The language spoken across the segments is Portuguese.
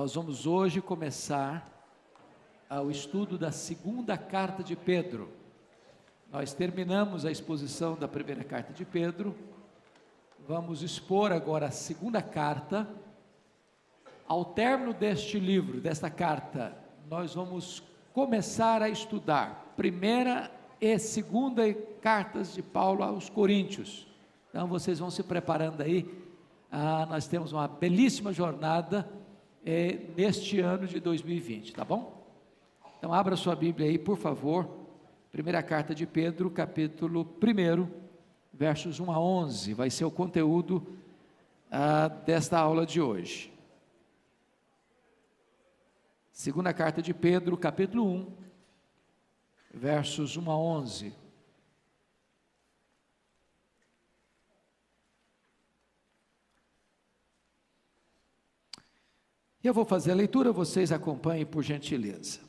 Nós vamos hoje começar o estudo da segunda carta de Pedro. Nós terminamos a exposição da primeira carta de Pedro, vamos expor agora a segunda carta. Ao término deste livro, desta carta, nós vamos começar a estudar primeira e segunda cartas de Paulo aos Coríntios. Então vocês vão se preparando aí, nós temos uma belíssima jornada neste ano de 2020, tá bom? Então abra sua Bíblia aí, por favor, primeira carta de Pedro, capítulo 1, versos 1 a 11, vai ser o conteúdo desta aula de hoje. Segunda carta de Pedro, capítulo 1, versos 1 a 11. Eu vou fazer a leitura, vocês acompanhem por gentileza.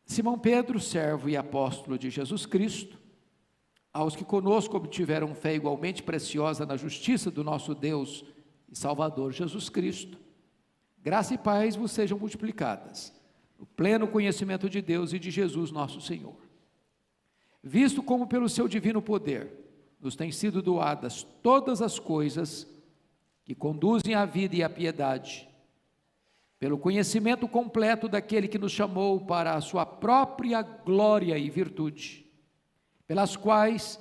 Simão Pedro, servo e apóstolo de Jesus Cristo, aos que conosco obtiveram fé igualmente preciosa na justiça do nosso Deus e Salvador Jesus Cristo, graça e paz vos sejam multiplicadas, no pleno conhecimento de Deus e de Jesus nosso Senhor. Visto como pelo seu divino poder nos têm sido doadas todas as coisas que conduzem à vida e à piedade, pelo conhecimento completo daquele que nos chamou para a sua própria glória e virtude, pelas quais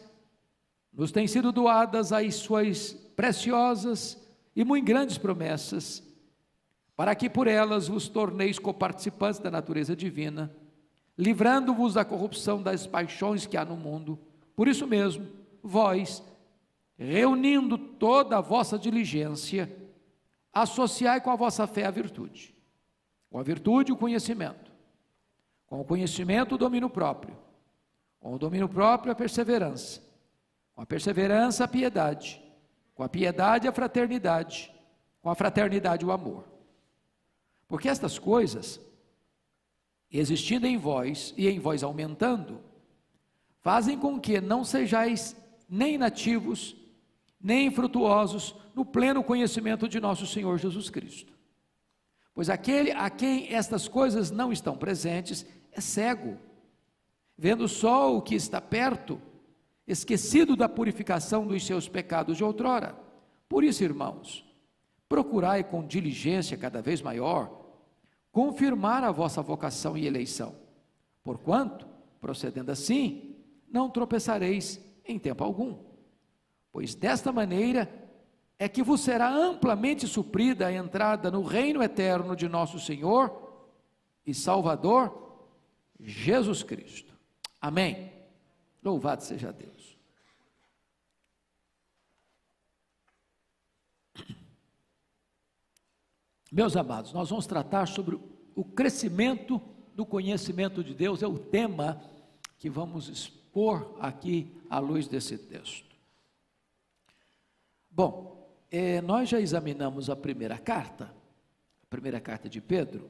nos têm sido doadas as suas preciosas e muito grandes promessas, para que por elas vos torneis coparticipantes da natureza divina, livrando-vos da corrupção das paixões que há no mundo. Por isso mesmo, vós, reunindo toda a vossa diligência, associai com a vossa fé a virtude, com a virtude o conhecimento, com o conhecimento o domínio próprio, com o domínio próprio a perseverança, com a perseverança a piedade, com a piedade a fraternidade, com a fraternidade o amor. Porque estas coisas, existindo em vós e em vós aumentando, fazem com que não sejais nem inativos, nem infrutuosos no pleno conhecimento de nosso Senhor Jesus Cristo. Pois aquele a quem estas coisas não estão presentes é cego, vendo só o que está perto, esquecido da purificação dos seus pecados de outrora. Por isso, irmãos, procurai com diligência cada vez maior confirmar a vossa vocação e eleição, porquanto, procedendo assim, não tropeçareis em tempo algum, pois desta maneira é que vos será amplamente suprida a entrada no reino eterno de nosso Senhor e Salvador, Jesus Cristo. Amém. Louvado seja Deus. Meus amados, nós vamos tratar sobre o crescimento do conhecimento de Deus, é o tema que vamos expor aqui à luz desse texto. Bom, nós já examinamos a primeira carta de Pedro,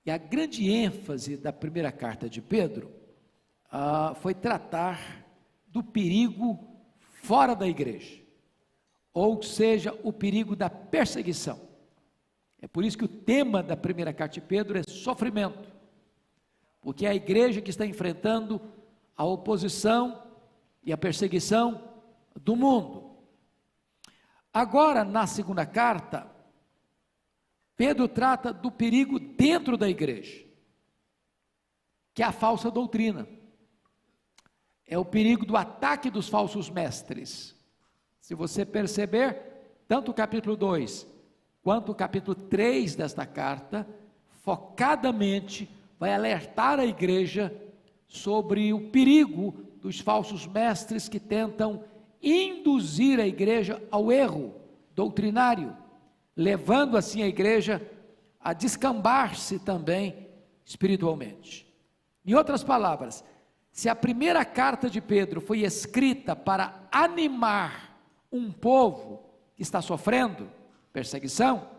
e a grande ênfase da primeira carta de Pedro foi tratar do perigo fora da igreja, ou seja, o perigo da perseguição. É por isso que o tema da primeira carta de Pedro é sofrimento, porque é a igreja que está enfrentando a oposição e a perseguição do mundo. Agora, na segunda carta, Pedro trata do perigo dentro da igreja, que é a falsa doutrina, é o perigo do ataque dos falsos mestres. Se você perceber, tanto o capítulo 2, quanto o capítulo 3 desta carta, focadamente vai alertar a igreja sobre o perigo dos falsos mestres que tentam induzir a igreja ao erro doutrinário, levando assim a igreja a descambar-se também espiritualmente. Em outras palavras, se a primeira carta de Pedro foi escrita para animar um povo que está sofrendo perseguição,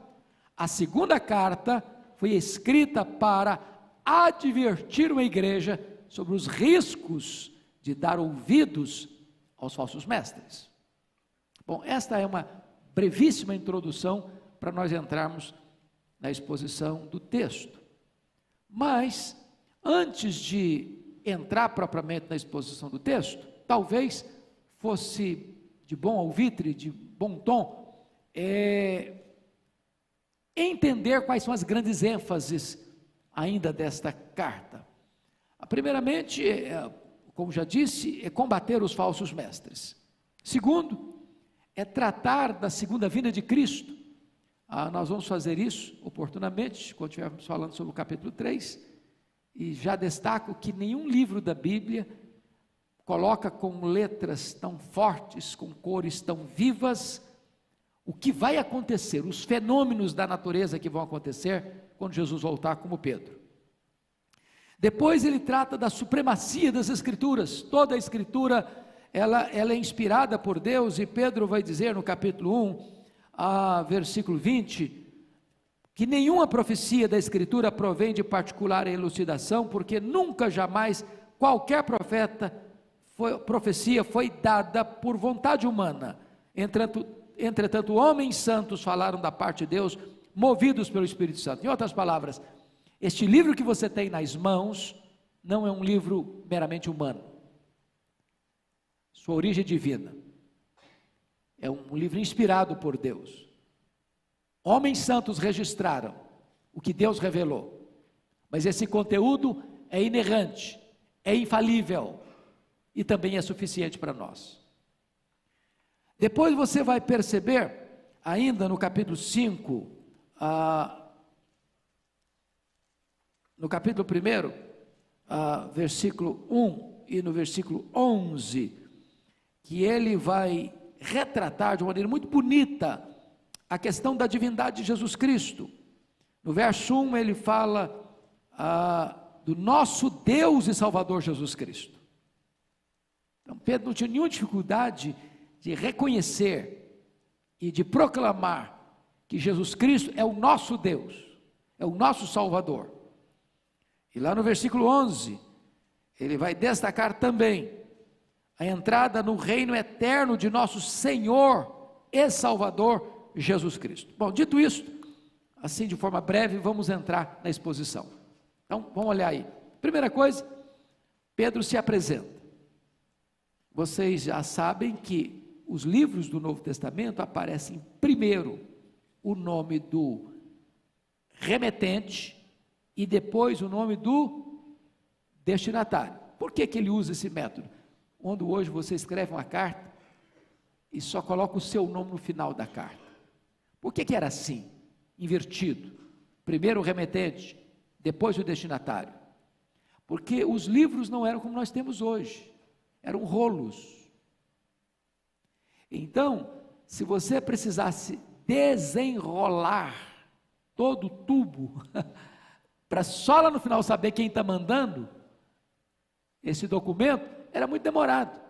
a segunda carta foi escrita para advertir uma igreja sobre os riscos de dar ouvidos aos falsos mestres. Bom, esta é uma brevíssima introdução para nós entrarmos na exposição do texto. Mas, antes de entrar propriamente na exposição do texto, talvez fosse de bom alvitre, de bom tom, entender quais são as grandes ênfases ainda desta carta. Primeiramente, como já disse, é combater os falsos mestres. Segundo, é tratar da segunda vinda de Cristo. Nós vamos fazer isso oportunamente, quando estivermos falando sobre o capítulo 3, e já destaco que nenhum livro da Bíblia coloca com letras tão fortes, com cores tão vivas, o que vai acontecer, os fenômenos da natureza que vão acontecer quando Jesus voltar, como Pedro. Depois ele trata da supremacia das Escrituras. Toda a Escritura, ela é inspirada por Deus, e Pedro vai dizer no capítulo 1, versículo 20, que nenhuma profecia da Escritura provém de particular elucidação, porque nunca, jamais, qualquer profecia foi dada por vontade humana. Entretanto, homens santos falaram da parte de Deus, movidos pelo Espírito Santo. Em outras palavras, este livro que você tem nas mãos não é um livro meramente humano. Sua origem é divina. É um livro inspirado por Deus. Homens santos registraram o que Deus revelou. Mas esse conteúdo é inerrante, é infalível e também é suficiente para nós. Depois você vai perceber, ainda no capítulo 5, no capítulo 1, versículo 1 e no versículo 11, que ele vai retratar de uma maneira muito bonita a questão da divindade de Jesus Cristo. No verso 1 ele fala do nosso Deus e Salvador Jesus Cristo. Então Pedro não tinha nenhuma dificuldade de reconhecer e de proclamar que Jesus Cristo é o nosso Deus, é o nosso Salvador. E lá no versículo 11, ele vai destacar também a entrada no reino eterno de nosso Senhor e Salvador Jesus Cristo. Bom, dito isso, assim de forma breve, vamos entrar na exposição. Então, vamos olhar aí. Primeira coisa, Pedro se apresenta. Vocês já sabem que os livros do Novo Testamento aparecem primeiro o nome do remetente e depois o nome do destinatário. Por que ele usa esse método? Quando hoje você escreve uma carta e só coloca o seu nome no final da carta. Por que era assim, invertido? Primeiro o remetente, depois o destinatário. Porque os livros não eram como nós temos hoje, eram rolos. Então, se você precisasse desenrolar todo o tubo, para só lá no final saber quem está mandando esse documento, era muito demorado.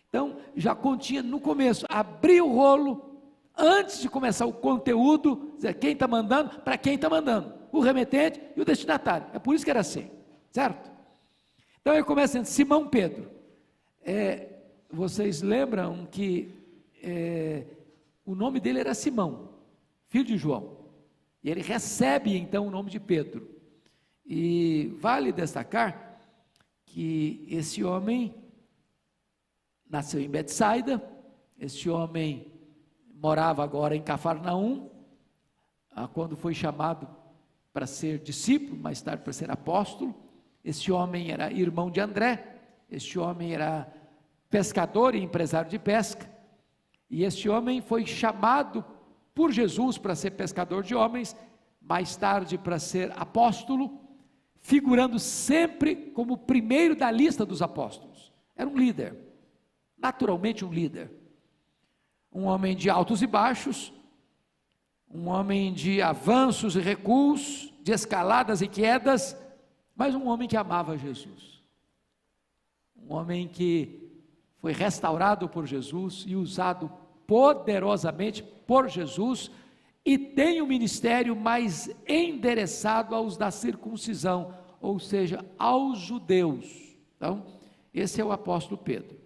Então, já continha no começo, abrir o rolo, antes de começar o conteúdo, dizer quem está mandando, para quem está mandando, o remetente e o destinatário. É por isso que era assim, certo? Então, ele começa dizendo, Simão Pedro. Vocês lembram que o nome dele era Simão, filho de João, e ele recebe então o nome de Pedro. E vale destacar que esse homem nasceu em Betsaida, esse homem morava agora em Cafarnaum, quando foi chamado para ser discípulo, mais tarde para ser apóstolo. Esse homem era irmão de André, este homem era pescador e empresário de pesca, e este homem foi chamado por Jesus para ser pescador de homens, mais tarde para ser apóstolo, figurando sempre como o primeiro da lista dos apóstolos. Era um líder, naturalmente um líder, um homem de altos e baixos, um homem de avanços e recuos, de escaladas e quedas, mas um homem que amava Jesus, um homem que foi restaurado por Jesus e usado poderosamente por Jesus, e tem um ministério mais endereçado aos da circuncisão, ou seja, aos judeus. Então, esse é o apóstolo Pedro.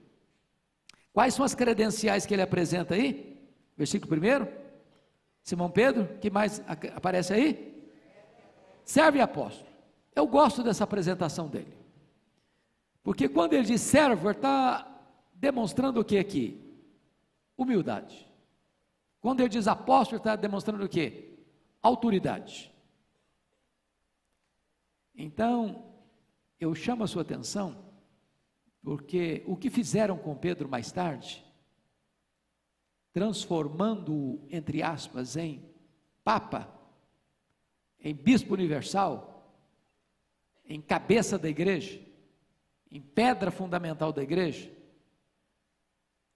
Quais são as credenciais que ele apresenta aí? Versículo 1, Simão Pedro, que mais aparece aí? servo e apóstolo. Eu gosto dessa apresentação dele, porque quando ele diz servo, ele está demonstrando o que aqui? Humildade. Quando ele diz apóstolo, ele está demonstrando o que? Autoridade. Então, eu chamo a sua atenção, porque o que fizeram com Pedro mais tarde, transformando-o, entre aspas, em papa, em bispo universal, em cabeça da igreja, em pedra fundamental da igreja,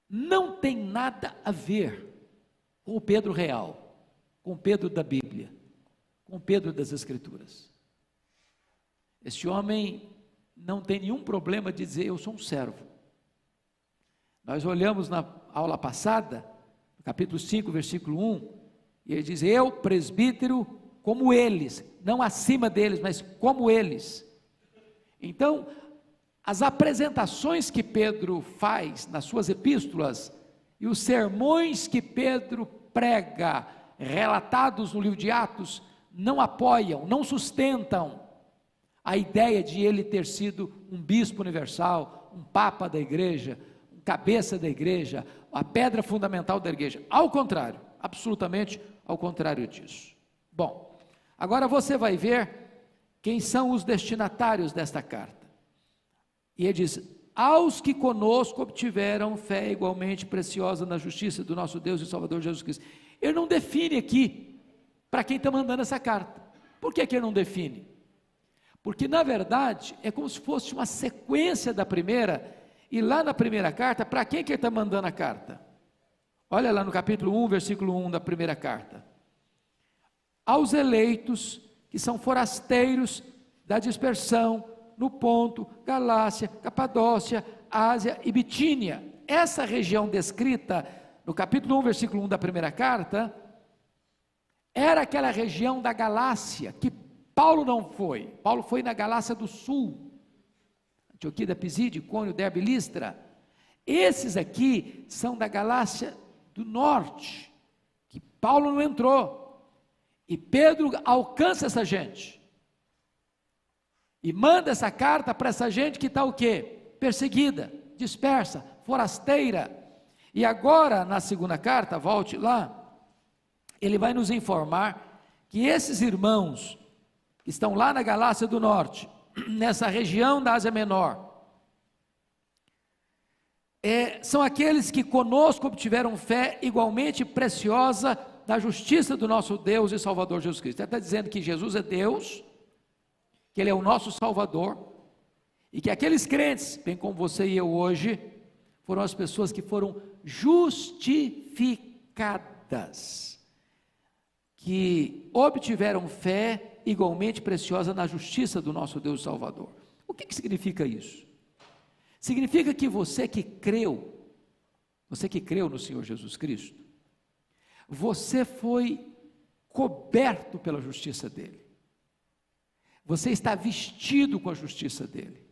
não tem nada a ver com o Pedro real, com o Pedro da Bíblia, com o Pedro das Escrituras. Este homem não tem nenhum problema de dizer, eu sou um servo. Nós olhamos na aula passada, no capítulo 5, versículo 1, e ele diz, eu, presbítero, como eles, não acima deles, mas como eles. Então, as apresentações que Pedro faz nas suas epístolas, e os sermões que Pedro prega, relatados no livro de Atos, não apoiam, não sustentam a ideia de ele ter sido um bispo universal, um papa da igreja, um cabeça da igreja, a pedra fundamental da igreja. Ao contrário, absolutamente ao contrário disso. Bom, agora você vai ver quem são os destinatários desta carta. E ele diz, aos que conosco obtiveram fé igualmente preciosa na justiça do nosso Deus e Salvador Jesus Cristo. Ele não define aqui para quem está mandando essa carta. Por que ele não define? Porque na verdade é como se fosse uma sequência da primeira, e lá na primeira carta, para quem que ele está mandando a carta? Olha lá no capítulo 1, versículo 1 da primeira carta. Aos eleitos que são forasteiros da dispersão, no Ponto, Galácia, Capadócia, Ásia e Bitínia. Essa região descrita no capítulo 1, versículo 1 da primeira carta, era aquela região da Galácia, que Paulo não foi. Paulo foi na Galácia do Sul, Antioquia da Pisídia, Icônio, Derbe e Listra. Esses aqui são da Galácia do Norte, que Paulo não entrou. E Pedro alcança essa gente. E manda essa carta para essa gente que está o quê? Perseguida, dispersa, forasteira. E agora, na segunda carta, volte lá, ele vai nos informar que esses irmãos que estão lá na Galácia do Norte, nessa região da Ásia Menor, são aqueles que conosco obtiveram fé igualmente preciosa na justiça do nosso Deus e Salvador Jesus Cristo. Ele está dizendo que Jesus é Deus, que Ele é o nosso Salvador, e que aqueles crentes, bem como você e eu hoje, foram as pessoas que foram justificadas, que obtiveram fé igualmente preciosa na justiça do nosso Deus e Salvador. O que significa isso? Significa que você que creu no Senhor Jesus Cristo, você foi coberto pela justiça dEle. Você está vestido com a justiça dEle.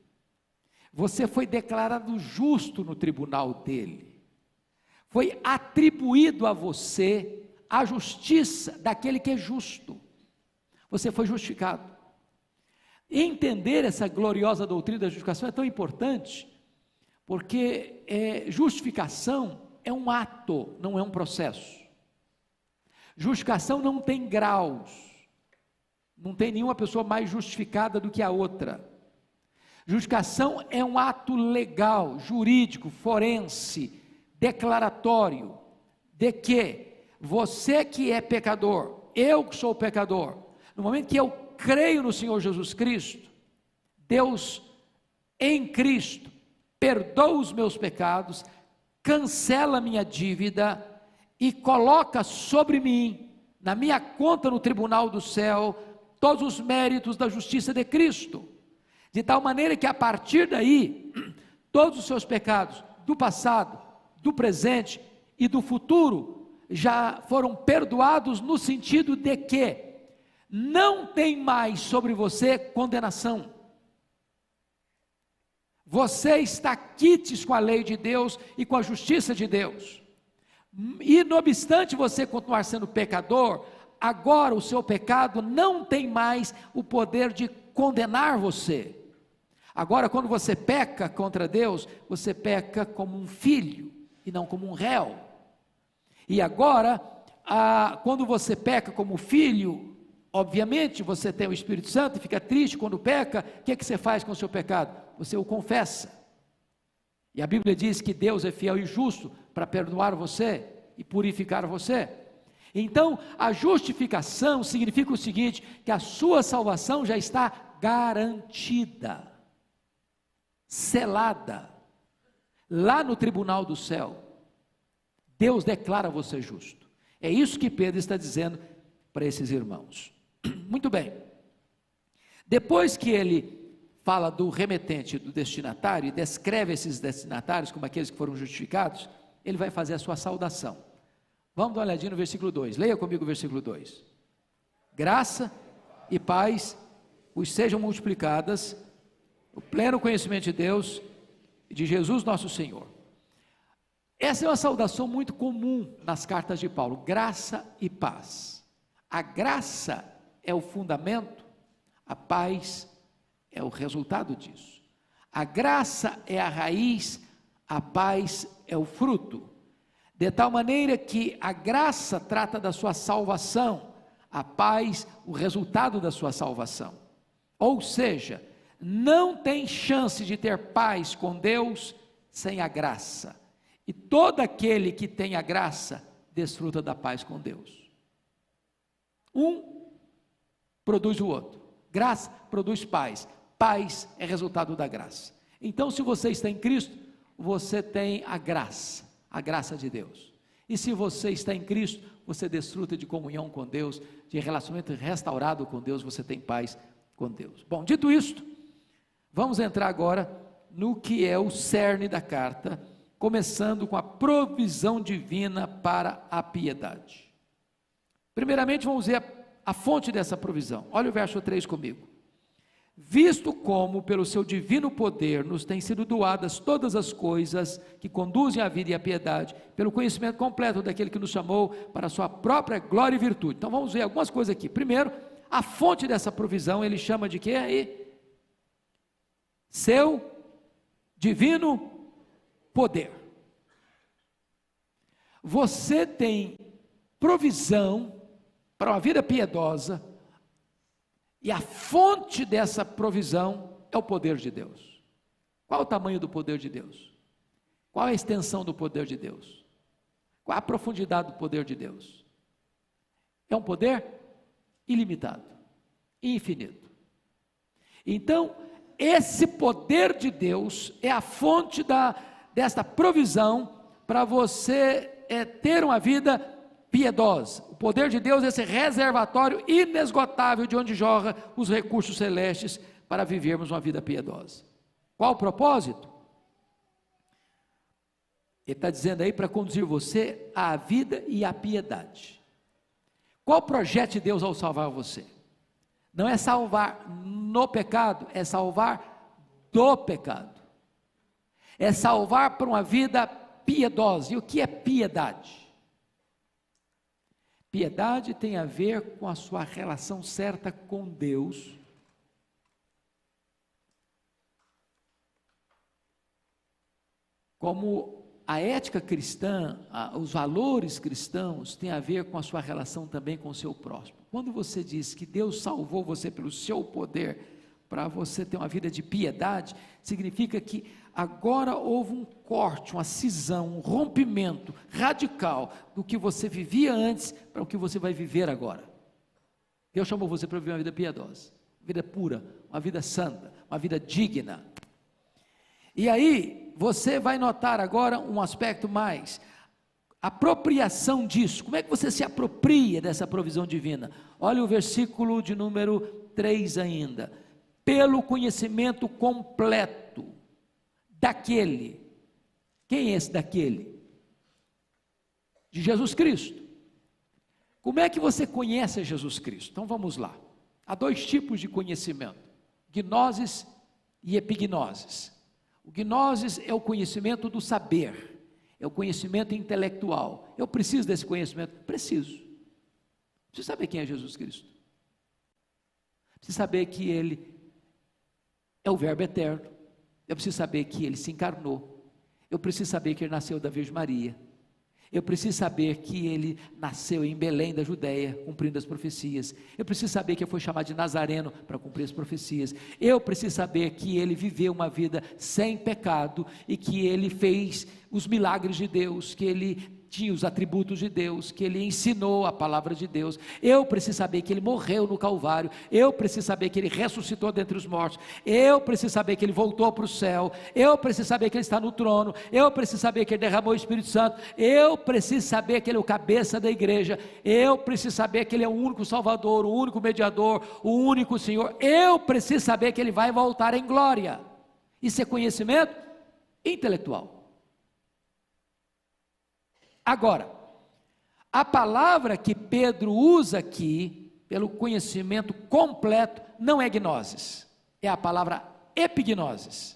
Você foi declarado justo no tribunal dEle. Foi atribuído a você a justiça daquele que é justo. Você foi justificado. Entender essa gloriosa doutrina da justificação é tão importante, porque justificação é um ato, não é um processo. Justificação não tem graus, não tem nenhuma pessoa mais justificada do que a outra. Justificação é um ato legal, jurídico, forense, declaratório, de que você que é pecador, eu que sou pecador, no momento que eu creio no Senhor Jesus Cristo, Deus em Cristo perdoa os meus pecados, cancela a minha dívida e coloca sobre mim, na minha conta no tribunal do céu, todos os méritos da justiça de Cristo, de tal maneira que a partir daí, todos os seus pecados do passado, do presente e do futuro, já foram perdoados no sentido de que não tem mais sobre você condenação. Você está quites com a lei de Deus e com a justiça de Deus. E não obstante você continuar sendo pecador, agora o seu pecado não tem mais o poder de condenar você. Agora, quando você peca contra Deus, você peca como um filho e não como um réu. E agora, quando você peca como filho, obviamente você tem o Espírito Santo e fica triste quando peca. O que é que você faz com o seu pecado? Você o confessa. E a Bíblia diz que Deus é fiel e justo para perdoar você e purificar você. Então, a justificação significa o seguinte: que a sua salvação já está garantida, selada, lá no tribunal do céu. Deus declara você justo. É isso que Pedro está dizendo para esses irmãos. Muito bem. Depois que ele fala do remetente, do destinatário, e descreve esses destinatários como aqueles que foram justificados, ele vai fazer a sua saudação. Vamos dar uma olhadinha no versículo 2, leia comigo o versículo 2. Graça e paz os sejam multiplicadas, o pleno conhecimento de Deus e de Jesus nosso Senhor. Essa é uma saudação muito comum nas cartas de Paulo, graça e paz. A graça é o fundamento, a paz é o resultado disso. A graça é a raiz, a paz é o fruto. De tal maneira que a graça trata da sua salvação, a paz, o resultado da sua salvação. Ou seja, não tem chance de ter paz com Deus sem a graça. E todo aquele que tem a graça, desfruta da paz com Deus. Um produz o outro. Graça produz paz. Paz é resultado da graça. Então, se você está em Cristo, você tem a graça de Deus. E se você está em Cristo, você desfruta de comunhão com Deus, de relacionamento restaurado com Deus, você tem paz com Deus. Bom, dito isto, vamos entrar agora no que é o cerne da carta, começando com a provisão divina para a piedade. Primeiramente, vamos ver a fonte dessa provisão. Olha o verso 3 comigo. Visto como, pelo seu divino poder, nos têm sido doadas todas as coisas que conduzem à vida e à piedade, pelo conhecimento completo daquele que nos chamou para a sua própria glória e virtude. Então vamos ver algumas coisas aqui. Primeiro, a fonte dessa provisão, ele chama de quê aí? Seu divino poder. Você tem provisão para uma vida piedosa, e a fonte dessa provisão é o poder de Deus. Qual o tamanho do poder de Deus? Qual a extensão do poder de Deus? Qual a profundidade do poder de Deus? É um poder ilimitado, infinito. Então, esse poder de Deus é a fonte desta provisão para você ter uma vida piedosa. O poder de Deus é esse reservatório inesgotável de onde jorra os recursos celestes para vivermos uma vida piedosa. Qual o propósito? Ele está dizendo aí para conduzir você à vida e à piedade. Qual o projeto de Deus ao salvar você? Não é salvar no pecado, é salvar do pecado. É salvar para uma vida piedosa. E o que é piedade? Piedade tem a ver com a sua relação certa com Deus. Como a ética cristã, os valores cristãos têm a ver com a sua relação também com o seu próximo. Quando você diz que Deus salvou você pelo seu poder, para você ter uma vida de piedade, significa que agora houve um corte, uma cisão, um rompimento radical do que você vivia antes para o que você vai viver agora. Deus chamou você para viver uma vida piedosa, uma vida pura, uma vida santa, uma vida digna. E aí, você vai notar agora um aspecto mais, apropriação disso. Como é que você se apropria dessa provisão divina? Olha o versículo de número 3 ainda. Pelo conhecimento completo daquele. Quem é esse daquele? De Jesus Cristo. Como é que você conhece Jesus Cristo? Então vamos lá. Há dois tipos de conhecimento: gnoses e epignoses. O gnoses é o conhecimento do saber, é o conhecimento intelectual. Eu preciso desse conhecimento? Preciso. Preciso saber quem é Jesus Cristo. Preciso saber que Ele é o Verbo eterno. Eu preciso saber que Ele se encarnou. Eu preciso saber que Ele nasceu da Virgem Maria. Eu preciso saber que Ele nasceu em Belém da Judéia, cumprindo as profecias. Eu preciso saber que Ele foi chamado de Nazareno para cumprir as profecias. Eu preciso saber que Ele viveu uma vida sem pecado e que Ele fez os milagres de Deus, que Ele tinha os atributos de Deus, que Ele ensinou a palavra de Deus. Eu preciso saber que Ele morreu no Calvário. Eu preciso saber que Ele ressuscitou dentre os mortos. Eu preciso saber que Ele voltou para o céu. Eu preciso saber que Ele está no trono. Eu preciso saber que Ele derramou o Espírito Santo. Eu preciso saber que Ele é o cabeça da igreja. Eu preciso saber que Ele é o único Salvador, o único mediador, o único Senhor. Eu preciso saber que Ele vai voltar em glória. Isso é conhecimento intelectual. Agora, a palavra que Pedro usa aqui, pelo conhecimento completo, não é gnosis, é a palavra epignosis.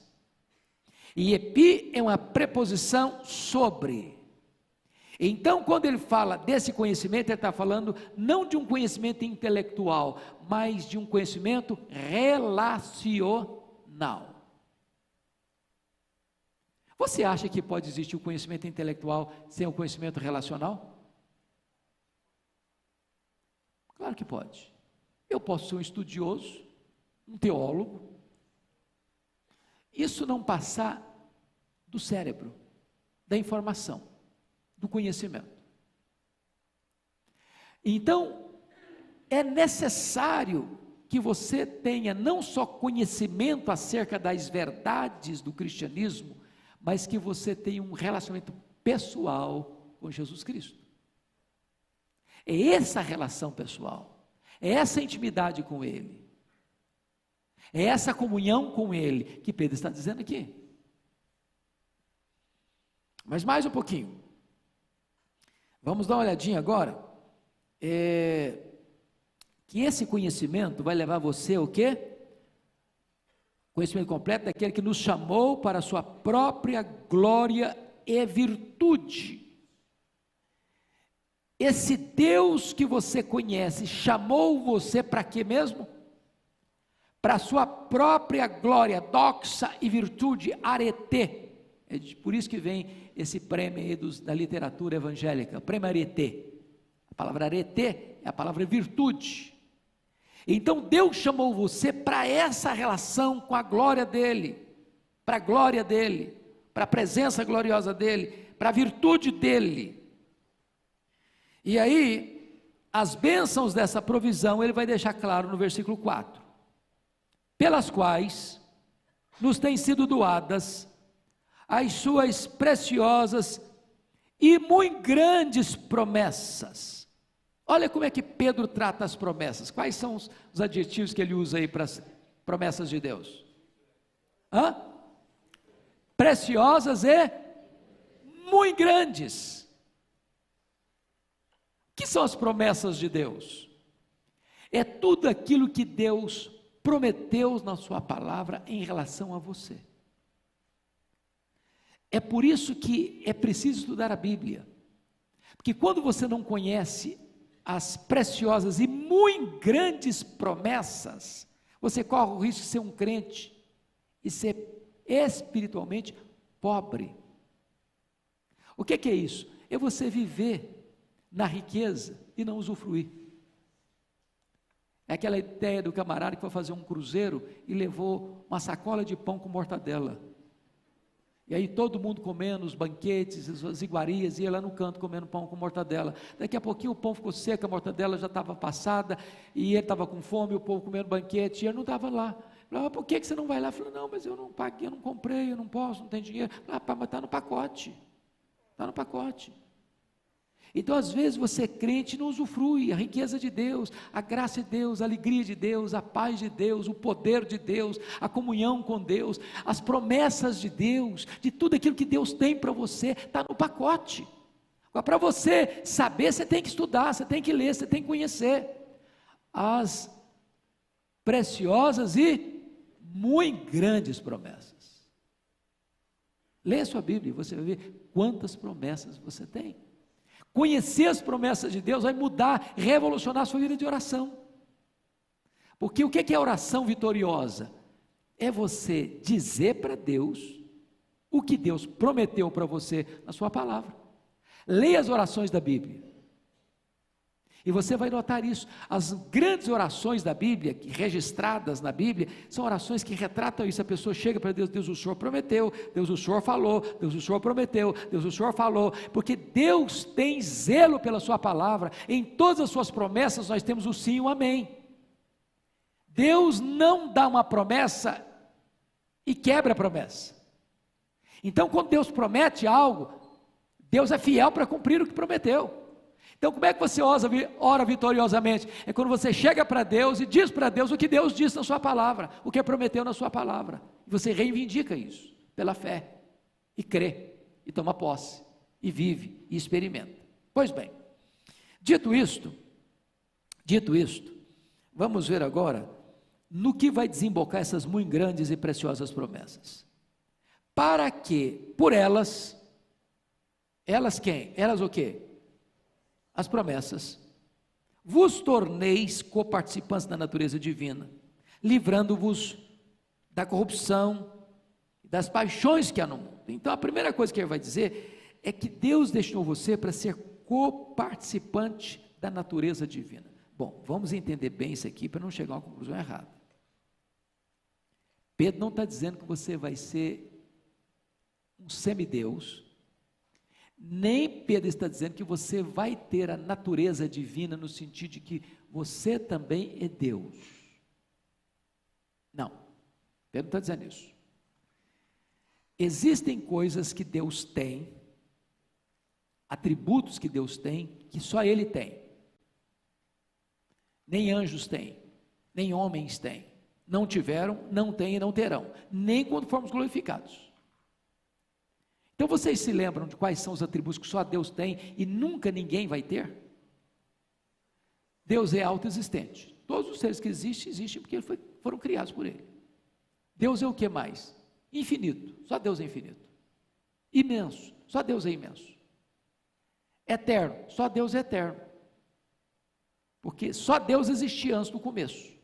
E epi é uma preposição sobre. Então, quando ele fala desse conhecimento, ele está falando não de um conhecimento intelectual, mas de um conhecimento relacional. Você acha que pode existir o conhecimento intelectual sem o conhecimento relacional? Claro que pode. Eu posso ser um estudioso, um teólogo, isso não passar do cérebro, da informação, do conhecimento. Então, é necessário que você tenha não só conhecimento acerca das verdades do cristianismo, mas que você tenha um relacionamento pessoal com Jesus Cristo. É essa relação pessoal, é essa intimidade com Ele, é essa comunhão com Ele, que Pedro está dizendo aqui. Mas mais um pouquinho, vamos dar uma olhadinha agora, que esse conhecimento vai levar você ao quê? Conhecimento completo daquele que nos chamou para a sua própria glória e virtude. Esse Deus que você conhece, chamou você para quê mesmo? Para a sua própria glória, doxa e virtude, arete. É por isso que vem esse prêmio aí da literatura evangélica, prêmio arete. A palavra arete é a palavra virtude. Então Deus chamou você para essa relação com a glória dEle, para a glória dEle, para a presença gloriosa dEle, para a virtude dEle. E aí, as bênçãos dessa provisão, ele vai deixar claro no versículo 4, pelas quais nos têm sido doadas as suas preciosas e muito grandes promessas. Olha como é que Pedro trata as promessas. Quais são os adjetivos que ele usa aí para as promessas de Deus? Preciosas e muito grandes. O que são as promessas de Deus? É tudo aquilo que Deus prometeu na sua palavra em relação a você. É por isso que é preciso estudar a Bíblia. Porque quando você não conhece as preciosas e muito grandes promessas, você corre o risco de ser um crente e ser espiritualmente pobre. O que é isso? É você viver na riqueza e não usufruir. É aquela ideia do camarada que foi fazer um cruzeiro e levou uma sacola de pão com mortadela. E aí todo mundo comendo os banquetes, as iguarias, ia lá no canto comendo pão com mortadela. Daqui a pouquinho o pão ficou seco, a mortadela já estava passada, e ele estava com fome, o povo comendo banquete, e ele não estava lá. Falei, por que você não vai lá? Falei, não, mas eu não paguei, eu não comprei, eu não posso, não tenho dinheiro. Falei, mas está no pacote, está no pacote. Então às vezes você é crente e não usufrui a riqueza de Deus, a graça de Deus, a alegria de Deus, a paz de Deus, o poder de Deus, a comunhão com Deus, as promessas de Deus, de tudo aquilo que Deus tem para você, está no pacote. Agora, para você saber, você tem que estudar, você tem que ler, você tem que conhecer as preciosas e muito grandes promessas. Leia a sua Bíblia e você vai ver quantas promessas você tem. conhecer as promessas de Deus vai mudar, revolucionar a sua vida de oração. Porque o que é oração vitoriosa? É você dizer para Deus o que Deus prometeu para você na sua palavra. Leia as orações da Bíblia. E você vai notar isso. As grandes orações da Bíblia, registradas na Bíblia, são orações que retratam isso. A pessoa chega para Deus: Deus, o Senhor prometeu, Deus, o Senhor falou, Deus, o Senhor prometeu, Deus, o Senhor falou. Porque Deus tem zelo pela sua palavra. Em todas as suas promessas nós temos o sim e o amém. Deus não dá uma promessa e quebra a promessa. Então, quando Deus promete algo, Deus é fiel para cumprir o que prometeu. Então, como é que você ora vitoriosamente? É quando você chega para Deus e diz para Deus o que Deus disse na sua palavra, o que prometeu na sua palavra. E você reivindica isso pela fé, e crê, e toma posse, e vive, e experimenta. Pois bem, dito isto, vamos ver agora no que vai desembocar essas muito grandes e preciosas promessas. Para que, por elas quem? Elas o quê? As promessas, vos torneis coparticipantes da natureza divina, livrando-vos da corrupção, das paixões que há no mundo. Então a primeira coisa que ele vai dizer é que Deus deixou você para ser coparticipante da natureza divina. Bom, vamos entender bem isso aqui para não chegar a uma conclusão errada. Pedro não está dizendo que você vai ser um semideus, nem Pedro está dizendo que você vai ter a natureza divina no sentido de que você também é Deus. Não, Pedro não está dizendo isso. Existem coisas que Deus tem, atributos que Deus tem, que só Ele tem. Nem anjos têm, nem homens têm, não tiveram, não têm e não terão, nem quando formos glorificados. Então vocês se lembram de quais são os atributos que só Deus tem e nunca ninguém vai ter? Deus é autoexistente. Todos os seres que existem porque foram criados por Ele. Deus é o que mais? Infinito. Só Deus é infinito. Imenso. Só Deus é imenso. Eterno. Só Deus é eterno. Porque só Deus existia antes do começo.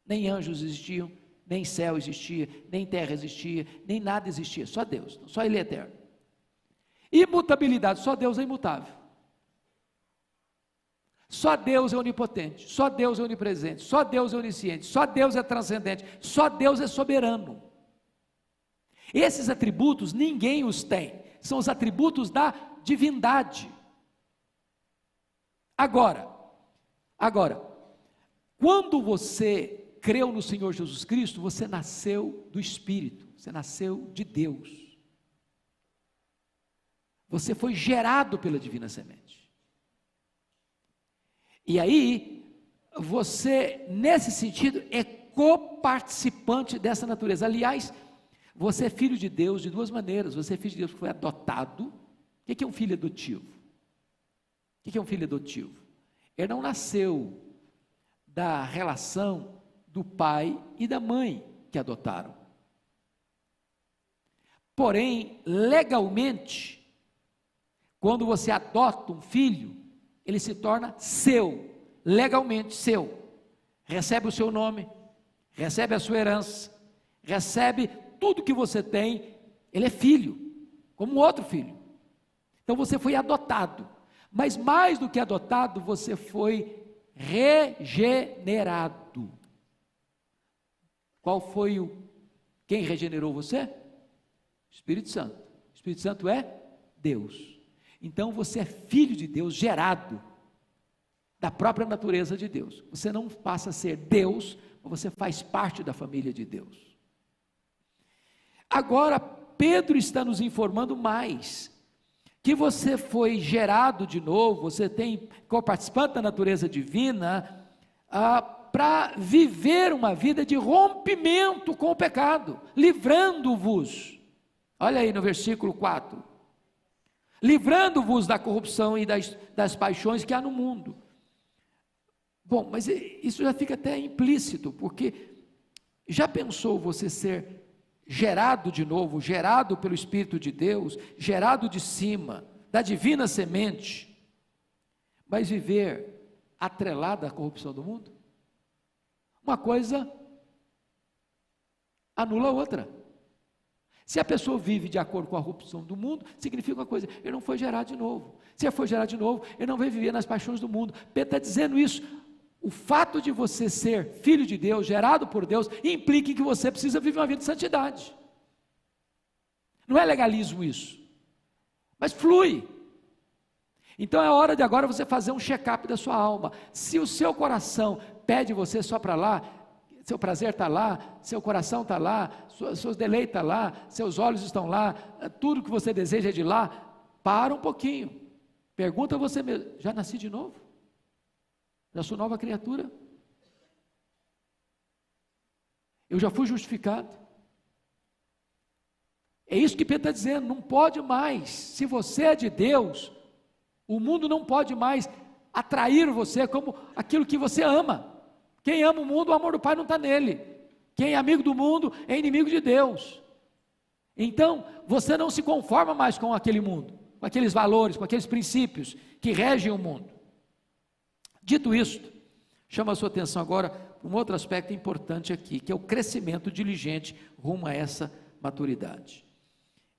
Nem anjos existiam, nem céu existia, nem terra existia, nem nada existia, só Deus, só Ele é eterno. Imutabilidade, só Deus é imutável. Só Deus é onipotente, só Deus é onipresente, só Deus é onisciente, só Deus é transcendente, só Deus é soberano. Esses atributos ninguém os tem, são os atributos da divindade. Agora, quando você creu no Senhor Jesus Cristo, você nasceu do Espírito, você nasceu de Deus. Você foi gerado pela divina semente. E aí, você, nesse sentido, é coparticipante dessa natureza. Aliás, você é filho de Deus de duas maneiras. Você é filho de Deus que foi adotado. O que é um filho adotivo? O que é um filho adotivo? Ele não nasceu da relação do pai e da mãe que adotaram. Porém, legalmente, quando você adota um filho, ele se torna seu, legalmente seu. Recebe o seu nome, recebe a sua herança, recebe tudo que você tem, ele é filho, como outro filho. Então você foi adotado, mas mais do que adotado, você foi regenerado. Qual foi quem regenerou você? Espírito Santo. O Espírito Santo é Deus. Então você é filho de Deus, gerado da própria natureza de Deus. Você não passa a ser Deus, mas você faz parte da família de Deus. Agora, Pedro está nos informando mais, que você foi gerado de novo, você tem coparticipante da natureza divina, para viver uma vida de rompimento com o pecado, livrando-vos, olha aí no versículo 4, livrando-vos da corrupção e das paixões que há no mundo. Bom, mas isso já fica até implícito, porque já pensou você ser gerado de novo, gerado pelo Espírito de Deus, gerado de cima, da divina semente, mas viver atrelada à corrupção do mundo? Uma coisa anula a outra. Se a pessoa vive de acordo com a corrupção do mundo, significa uma coisa: ele não foi gerado de novo. Se ele foi gerado de novo, ele não vai viver nas paixões do mundo. Pedro está dizendo isso. O fato de você ser filho de Deus, gerado por Deus, implica que você precisa viver uma vida de santidade. Não é legalismo isso, mas flui. Então é hora de agora você fazer um check-up da sua alma. Se o seu coração pede você só para lá, seu prazer está lá, seu coração está lá, seus deleites estão lá, seus olhos estão lá, tudo que você deseja é de lá, para um pouquinho. Pergunta a você mesmo: já nasci de novo? Já sou nova criatura? Eu já fui justificado? É isso que Pedro está dizendo. Não pode mais, se você é de Deus, o mundo não pode mais atrair você como aquilo que você ama. Quem ama o mundo, o amor do Pai não está nele. Quem é amigo do mundo é inimigo de Deus. Então, você não se conforma mais com aquele mundo, com aqueles valores, com aqueles princípios que regem o mundo. Dito isto, chama a sua atenção agora para um outro aspecto importante aqui, que é o crescimento diligente rumo a essa maturidade.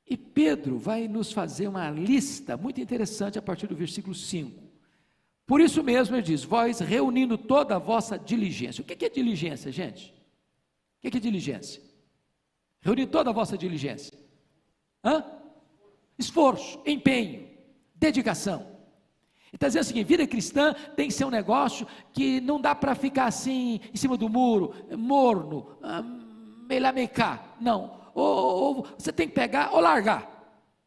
E Pedro vai nos fazer uma lista muito interessante a partir do versículo 5. Por isso mesmo ele diz: vós reunindo toda a vossa diligência. O que é diligência, gente? O que é diligência? Reunir toda a vossa diligência. Esforço, empenho, dedicação. Ele está dizendo o seguinte: vida cristã tem que ser um negócio que não dá para ficar assim, em cima do muro, morno, melamecá. Não, ou você tem que pegar ou largar.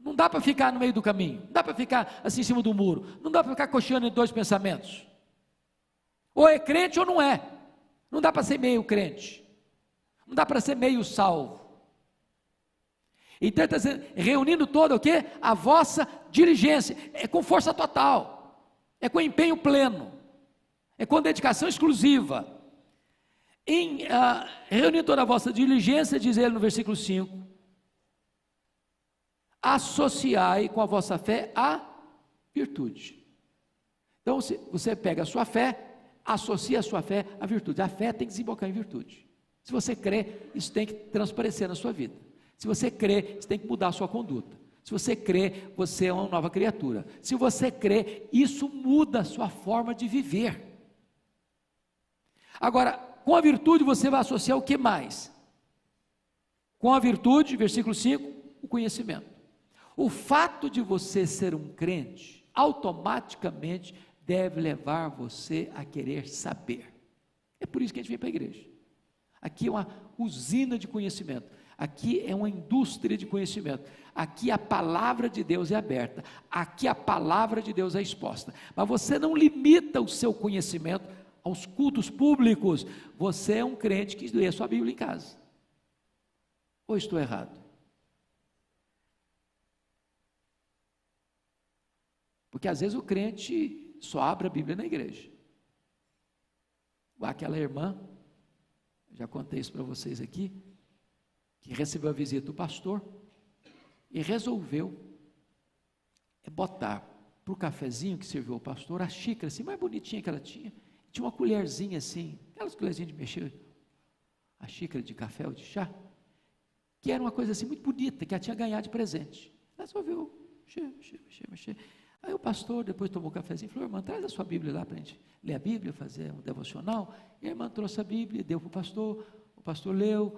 Não dá para ficar no meio do caminho, não dá para ficar assim em cima do muro, não dá para ficar cocheando em dois pensamentos. Ou é crente ou não é. Não dá para ser meio crente, não dá para ser meio salvo. Então ele está dizendo, reunindo toda o quê? A vossa diligência, é com força total, é com empenho pleno, é com dedicação exclusiva. Reunindo toda a vossa diligência, diz ele no versículo 5, associai com a vossa fé a virtude. Então você pega a sua fé, associa a sua fé à virtude. A fé tem que desembocar em virtude. Se você crê, isso tem que transparecer na sua vida. Se você crê, isso tem que mudar a sua conduta. Se você crê, você é uma nova criatura. Se você crê, isso muda a sua forma de viver. Agora, com a virtude você vai associar o que mais? Com a virtude, versículo 5, o conhecimento. O fato de você ser um crente, automaticamente deve levar você a querer saber. É por isso que a gente vem para a igreja. Aqui é uma usina de conhecimento. Aqui é uma indústria de conhecimento. Aqui a palavra de Deus é aberta. Aqui a palavra de Deus é exposta. Mas você não limita o seu conhecimento aos cultos públicos. Você é um crente que lê a sua Bíblia em casa. Ou estou errado? Porque às vezes o crente só abre a Bíblia na igreja. Aquela irmã, já contei isso para vocês aqui, que recebeu a visita do pastor e resolveu botar para o cafezinho que serviu ao pastor a xícara assim, mais bonitinha que ela tinha. Tinha uma colherzinha assim, aquelas colherzinhas de mexer, a xícara de café ou de chá, que era uma coisa assim muito bonita, que ela tinha ganhado de presente. Ela resolveu mexer. Aí o pastor depois tomou um cafezinho e falou: irmã, traz a sua Bíblia lá para a gente ler a Bíblia, fazer um devocional. E a irmã trouxe a Bíblia, deu para o pastor leu,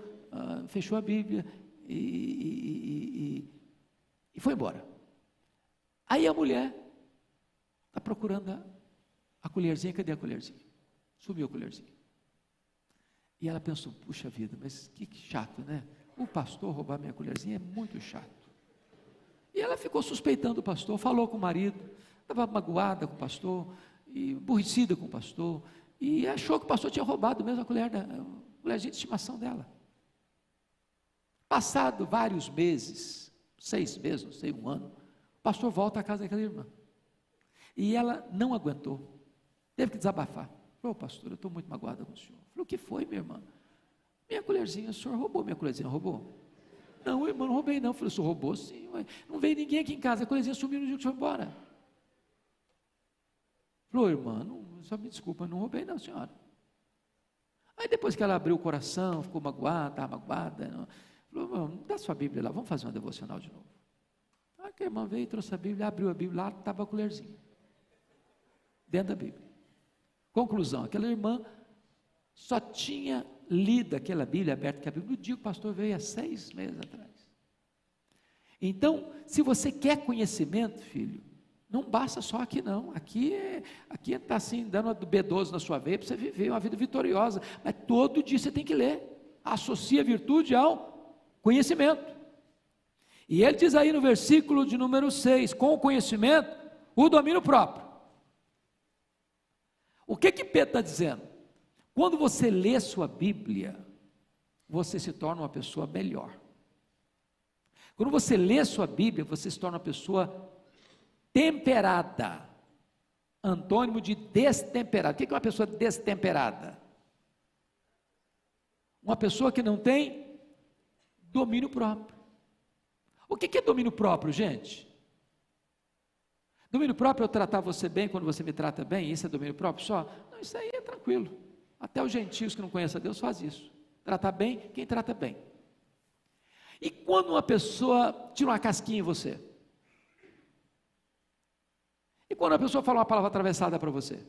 fechou a Bíblia e foi embora. Aí a mulher está procurando a colherzinha, cadê a colherzinha? Sumiu a colherzinha. E ela pensou: puxa vida, mas que chato, né? O pastor roubar minha colherzinha é muito chato. E ela ficou suspeitando o pastor, falou com o marido, estava magoada com o pastor, e aborrecida com o pastor, e achou que o pastor tinha roubado mesmo a colherzinha de estimação dela. Passado vários meses, 6 meses, não sei, 1 ano, o pastor volta à casa daquela irmã. E ela não aguentou, teve que desabafar. Falou: pastor, eu estou muito magoada com o senhor. Falei: o que foi, minha irmã? Minha colherzinha, o senhor roubou minha colherzinha, roubou? Não, irmão, não roubei não. Falei: o senhor roubou sim, ué. Não veio ninguém aqui em casa, a colherzinha sumiu no dia que o senhor foi embora. Falou, irmã, só me desculpa, não roubei não, senhora. Aí depois que ela abriu o coração, ficou magoada, estava magoada, falou, dá sua Bíblia lá, vamos fazer uma devocional de novo. Aí a irmã veio, trouxe a Bíblia, abriu a Bíblia, lá estava a colherzinha, dentro da Bíblia. Conclusão, aquela irmã só tinha lido aquela Bíblia, aberta a Bíblia, no dia que o pastor veio há 6 meses atrás. Então, se você quer conhecimento, filho, não basta só aqui não, aqui está assim, dando uma B12 na sua veia, para você viver uma vida vitoriosa, mas todo dia você tem que ler, associa a virtude ao conhecimento, e ele diz aí no versículo de número 6, com o conhecimento, o domínio próprio. O que Pedro está dizendo? Quando você lê sua Bíblia, você se torna uma pessoa melhor. Quando você lê sua Bíblia, você se torna uma pessoa temperada, antônimo de destemperado. O que é uma pessoa destemperada? Uma pessoa que não tem domínio próprio. O que é domínio próprio, gente? Domínio próprio é eu tratar você bem quando você me trata bem, isso é domínio próprio só? Não, isso aí é tranquilo, até os gentios que não conhecem a Deus faz isso, tratar bem quem trata bem. E quando uma pessoa tira uma casquinha em você? E quando a pessoa fala uma palavra atravessada para você?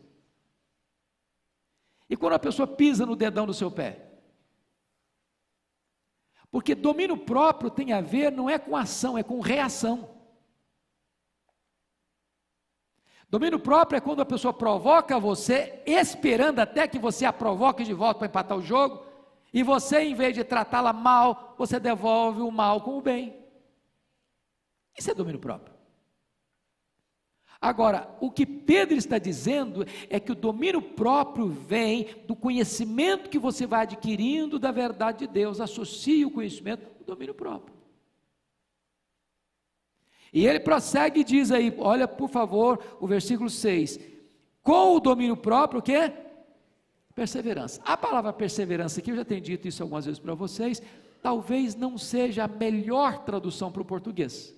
E quando a pessoa pisa no dedão do seu pé? Porque domínio próprio tem a ver, não é com ação, é com reação. Domínio próprio é quando a pessoa provoca você, esperando até que você a provoque de volta para empatar o jogo, e você, em vez de tratá-la mal, você devolve o mal com o bem. Isso é domínio próprio. Agora, o que Pedro está dizendo é que o domínio próprio vem do conhecimento que você vai adquirindo da verdade de Deus, associa o conhecimento ao domínio próprio. E ele prossegue e diz aí, olha por favor, o versículo 6, com o domínio próprio, o quê? Perseverança. A palavra perseverança aqui, eu já tenho dito isso algumas vezes para vocês, talvez não seja a melhor tradução para o português.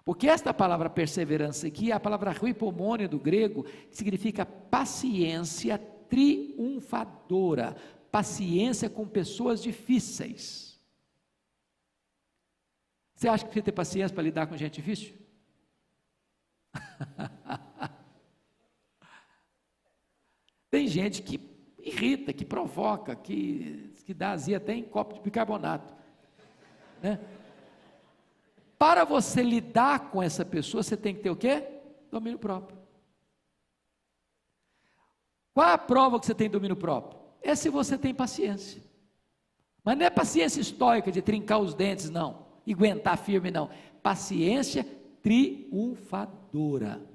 Porque esta palavra perseverança aqui é a palavra huipomone do grego, que significa paciência triunfadora, paciência com pessoas difíceis. Você acha que precisa ter paciência para lidar com gente difícil? Tem gente que irrita, que provoca, que dá azia até em copo de bicarbonato, né? Para você lidar com essa pessoa, você tem que ter o quê? Domínio próprio. Qual é a prova que você tem domínio próprio? É se você tem paciência. Mas não é paciência estoica de trincar os dentes, não, e aguentar firme, não. Paciência triunfadora.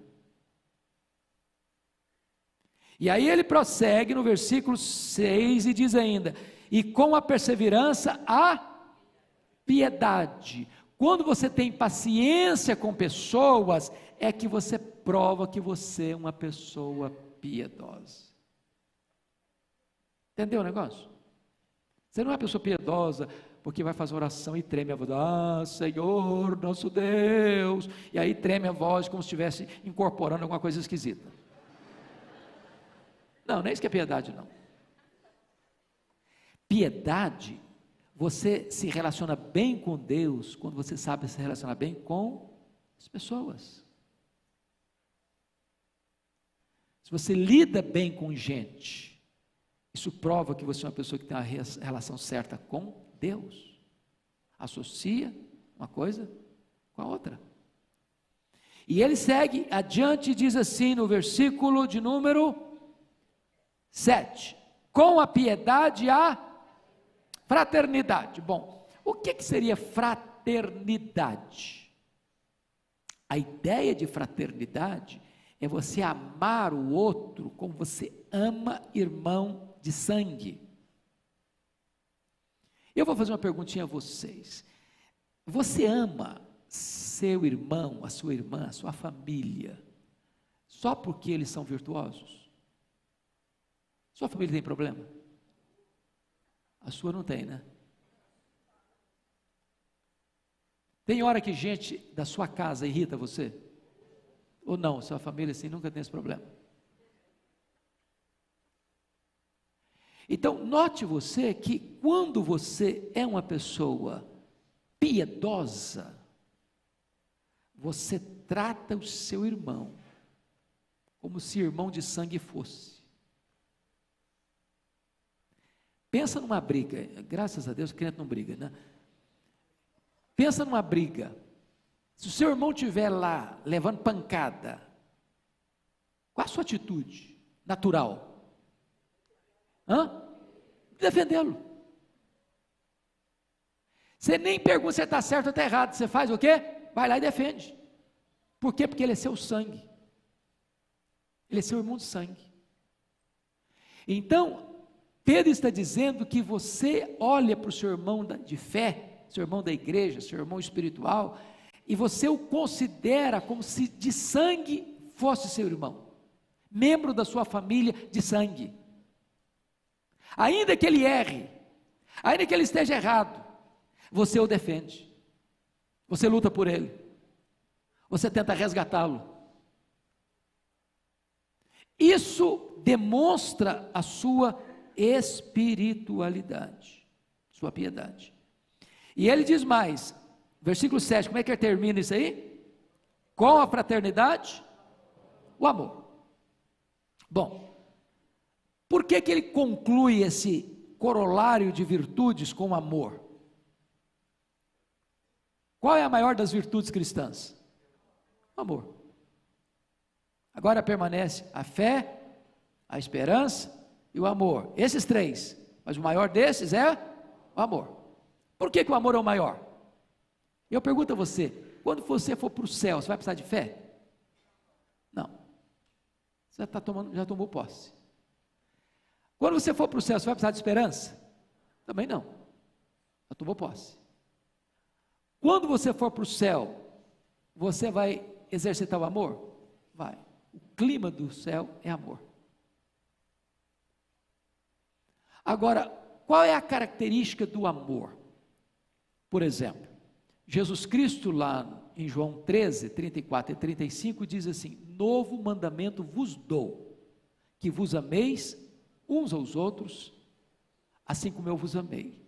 E aí ele prossegue no versículo 6 e diz ainda, e com a perseverança a piedade. Quando você tem paciência com pessoas, é que você prova que você é uma pessoa piedosa. Entendeu o negócio? Você não é uma pessoa piedosa porque vai fazer oração e treme a voz, Senhor, nosso Deus, e aí treme a voz como se estivesse incorporando alguma coisa esquisita. Não, não é isso que é piedade, não. Piedade, você se relaciona bem com Deus quando você sabe se relacionar bem com as pessoas. Se você lida bem com gente, isso prova que você é uma pessoa que tem uma relação certa com Deus. Associa uma coisa com a outra. E ele segue adiante e diz assim no versículo de número 7, com a piedade a fraternidade. Bom, o que seria fraternidade? A ideia de fraternidade é você amar o outro como você ama irmão de sangue. Eu vou fazer uma perguntinha a vocês. Você ama seu irmão, a sua irmã, a sua família, só porque eles são virtuosos? Sua família tem problema? A sua não tem, né? Tem hora que gente da sua casa irrita você? Ou não, sua família assim nunca tem esse problema? Então, note você que quando você é uma pessoa piedosa, você trata o seu irmão como se irmão de sangue fosse. Pensa numa briga, graças a Deus o crente não briga, né? Pensa numa briga, se o seu irmão estiver lá, levando pancada, qual a sua atitude natural? Defendê-lo. Você nem pergunta se está certo ou está errado, você faz o quê? Vai lá e defende. Por quê? Porque ele é seu sangue, ele é seu irmão de sangue. Então, Pedro está dizendo que você olha para o seu irmão de fé, seu irmão da igreja, seu irmão espiritual, e você o considera como se de sangue fosse seu irmão, membro da sua família de sangue. Ainda que ele erre, ainda que ele esteja errado, você o defende, você luta por ele, você tenta resgatá-lo. Isso demonstra a sua espiritualidade, sua piedade. E ele diz mais, versículo 7, como é que ele termina isso aí? Com a fraternidade, o amor. Bom, por que ele conclui esse corolário de virtudes com amor? Qual é a maior das virtudes cristãs? O amor. Agora permanece a fé, a esperança e o amor, esses três, mas o maior desses é o amor. Por que o amor é o maior? Eu pergunto a você, quando você for para o céu, você vai precisar de fé? Não, você já tomou posse. Quando você for para o céu, você vai precisar de esperança? Também não, já tomou posse. Quando você for para o céu, você vai exercitar o amor? Vai, o clima do céu é amor. Agora, qual é a característica do amor? Por exemplo, Jesus Cristo lá em João 13, 34 e 35 diz assim: novo mandamento vos dou, que vos ameis uns aos outros, assim como eu vos amei.